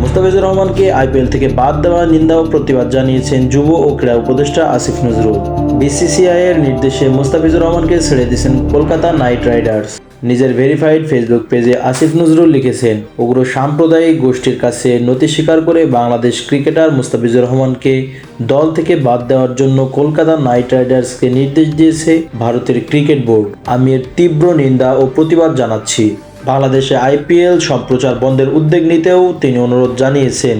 মুস্তাফিজুর রহমানকে আইপিএল থেকে বাদ দেওয়ার নিন্দা ও প্রতিবাদ জানিয়েছেন যুব ও ক্রীড়া উপদেষ্টা আসিফ নজরুল। বিসিসিআই এর নির্দেশে মুস্তাফিজুর রহমানকে ছেড়ে দিয়েছেন কলকাতা নাইট রাইডার্স। নিজের ভেরিফাইড ফেসবুক পেজে আসিফ নজরুল লিখেছেন, উগ্র সাম্প্রদায়িক গোষ্ঠীর কাছে নতি স্বীকার করে বাংলাদেশ ক্রিকেটার মুস্তাফিজুর রহমানকে দল থেকে বাদ দেওয়ার জন্য কলকাতা নাইট রাইডার্সকে নির্দেশ দিয়েছে ভারতের ক্রিকেট বোর্ড। আমি এর তীব্র নিন্দা ও প্রতিবাদ জানাচ্ছি। বাংলাদেশে আইপিএল সম্প্রচার বন্ধের উদ্যোগ নিতেও তিনি অনুরোধ জানিয়েছেন।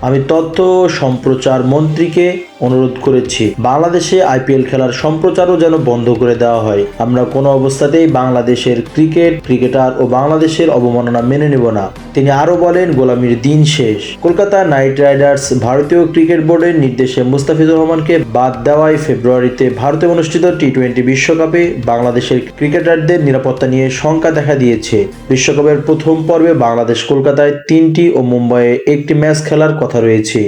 আমি তথ্য ও সম্প্রচার মন্ত্রীকে অনুরোধ করেছি বাংলাদেশে আইপিএল খেলার সম্প্রচারও যেন বন্ধ করে দেওয়া হয়। আমরা কোনো অবস্থাতেই বাংলাদেশের ক্রিকেটার ও বাংলাদেশের অবমাননা মেনে নেব না। তিনি আরও বলেন, গোলামির দিন শেষ। কলকাতা নাইট রাইডার্স ভারতীয় ক্রিকেট বোর্ডের নির্দেশে মুস্তাফিজুর রহমানকে বাদ দেওয়ায় ফেব্রুয়ারিতে ভারতে অনুষ্ঠিত টি-20 বিশ্বকাপে বাংলাদেশের ক্রিকেটারদের নিরাপত্তা নিয়ে শঙ্কা দেখা দিয়েছে। বিশ্বকাপের প্রথম পর্বে বাংলাদেশ কলকাতায় 3টি ও মুম্বাইয়ে 1টি ম্যাচ খেলার কথা রয়েছে।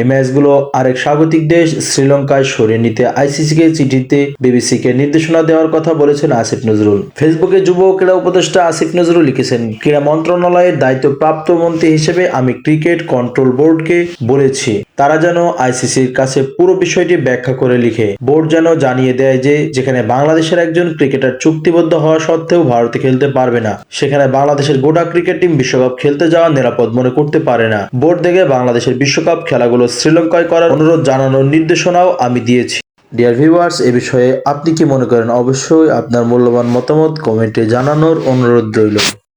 এই ম্যাচগুলো আরেক স্বাগতিক দেশ শ্রীলঙ্কায় সরিয়ে নিতে আইসিসিকে চিঠিতে বিবিসিকে নির্দেশনা দেওয়ার কথা বলেছেন আসিফ নজরুল। ফেসবুকে যুব ও ক্রীড়া উপদেষ্টা আসিফ নজরুল লিখেছেন, ক্রীড়া মন্ত্রণালয়ের দায়িত্বপ্রাপ্ত মন্ত্রী হিসেবে আমি ক্রিকেট কন্ট্রোল বোর্ডকে বলেছি তারা যেন আইসিসির কাছে পুরো বিষয়টি ব্যাখ্যা করে লিখে। বোর্ড যেন জানিয়ে দেয় যে যেখানে বাংলাদেশের একজন ক্রিকেটার চুক্তিবদ্ধ হওয়া সত্ত্বেও ভারতে খেলতে পারবে না, সেখানে বাংলাদেশের গোটা ক্রিকেট টিম বিশ্বকাপ খেলতে যাওয়া নিরাপদ মনে করতে পারে না। বোর্ড থেকে বাংলাদেশের বিশ্বকাপ খেলাগুলো শ্রীলঙ্কায় করার অনুরোধ জানানোর নির্দেশনাও আমি দিয়েছি। ডিয়ার ভিউয়ার্স, এ বিষয়ে আপনি কি মনে করেন? অবশ্যই আপনার মূল্যবান মতামত কমেন্টে জানানোর অনুরোধ রইল।